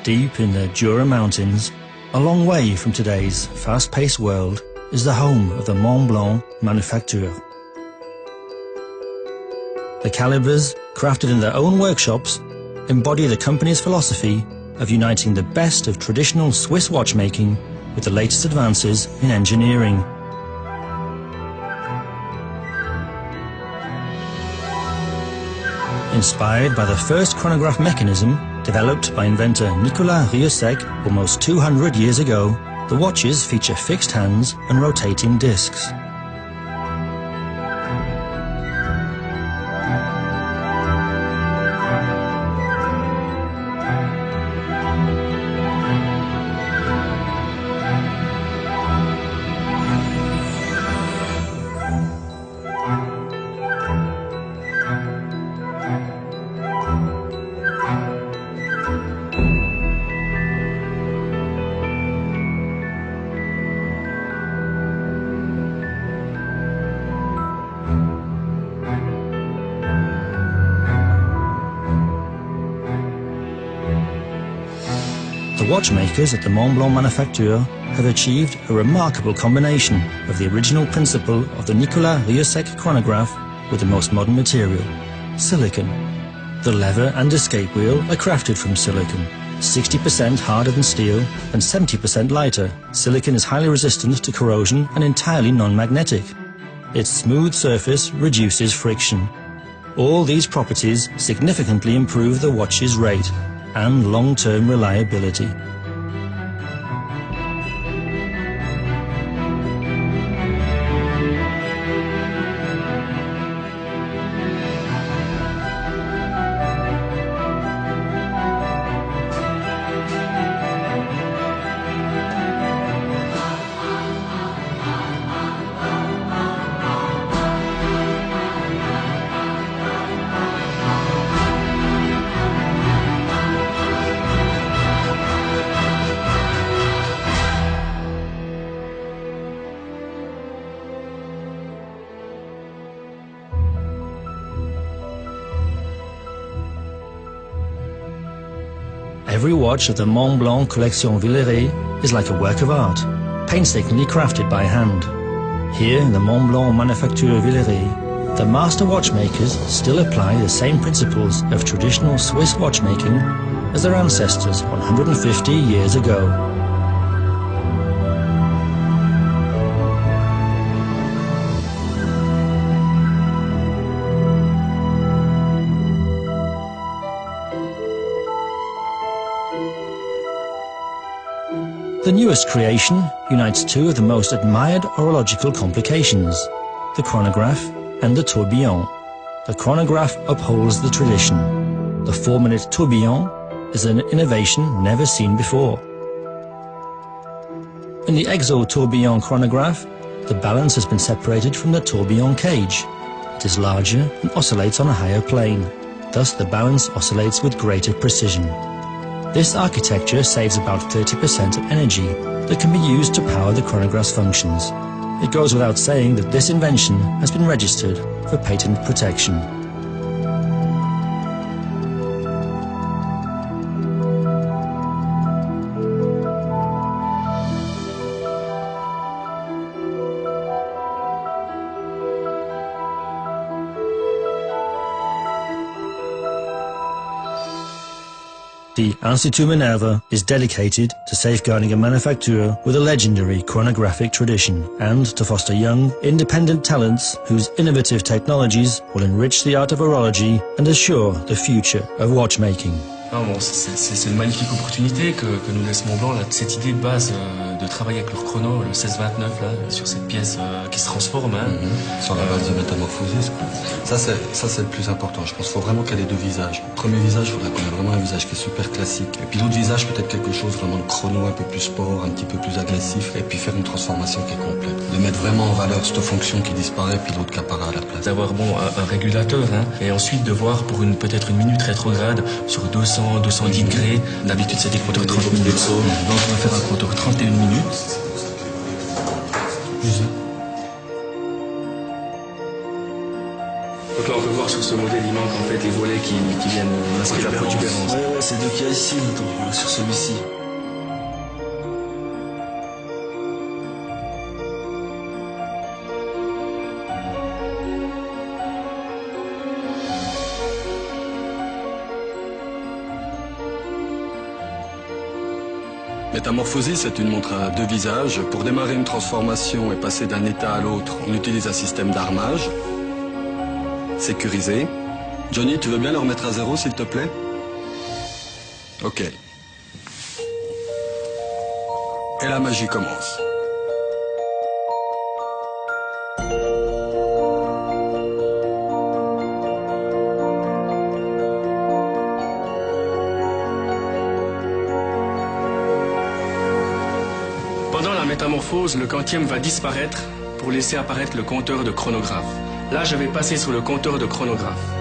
Deep in the Jura Mountains, a long way from today's fast-paced world, is the home of the Mont Blanc Manufacture. The calibers, crafted in their own workshops, embody the company's philosophy of uniting the best of traditional Swiss watchmaking with the latest advances in engineering. Inspired by the first chronograph mechanism developed by inventor Nicolas Rieussec almost 200 years ago, the watches feature fixed hands and rotating discs. The watchmakers at the Mont Blanc Manufacture have achieved a remarkable combination of the original principle of the Nicolas Rieussec chronograph with the most modern material, silicon. The lever and escape wheel are crafted from silicon, 60% harder than steel and 70% lighter. Silicon is highly resistant to corrosion and entirely non-magnetic. Its smooth surface reduces friction. All these properties significantly improve the watch's rate and long-term reliability. Every watch of the Mont Blanc Collection Villeret is like a work of art, painstakingly crafted by hand. Here in the Mont Blanc Manufacture Villeret, the master watchmakers still apply the same principles of traditional Swiss watchmaking as their ancestors 150 years ago. The newest creation unites two of the most admired horological complications, the chronograph and the tourbillon. The chronograph upholds the tradition. The 4-minute tourbillon is an innovation never seen before. In the Exo tourbillon chronograph, the balance has been separated from the tourbillon cage. It is larger and oscillates on a higher plane. Thus the balance oscillates with greater precision. This architecture saves about 30% of energy that can be used to power the chronograph's functions. It goes without saying that this invention has been registered for patent protection. The Institut Minerva is dedicated to safeguarding a manufacture with a legendary chronographic tradition and to foster young, independent talents whose innovative technologies will enrich the art of horology and assure the future of watchmaking. Non, bon, c'est une magnifique opportunité que nous laisse Mont Blanc, là, cette idée de base de travailler avec leur chrono, le 1629, là, sur cette pièce qui se transforme. Hein. Sur la base de métamorphosis. Ça, c'est le plus important. Je pense qu'il faut vraiment qu'elle ait deux visages. Le premier visage, il faudrait qu'on ait vraiment un visage qui est super classique. Et puis l'autre visage, peut-être quelque chose vraiment de chrono, un peu plus sport, un petit peu plus agressif. Et puis faire une transformation qui est complète. De mettre vraiment en valeur cette fonction qui disparaît, puis l'autre qui apparaît à la place. D'avoir un régulateur, hein, et ensuite de voir pour peut-être une minute rétrograde sur 210 degrés. D'habitude, c'est des compteurs 30 minutes. Donc, on va faire un compteur 31 minutes. Donc là, on peut voir voir sur ce modèle, il manque en fait les volets qui viennent masquer la protubérance. Ouais, c'est deux qu'il y a ici, attends, sur celui-ci. Métamorphosis, c'est une montre à deux visages. Pour démarrer une transformation et passer d'un état à l'autre, on utilise un système d'armage sécurisé. Johnny, tu veux bien le remettre à zéro, s'il te plaît? Ok. Et la magie commence. Pendant la métamorphose, le quantième va disparaître pour laisser apparaître le compteur de chronographe. Là, je vais passer sur le compteur de chronographe.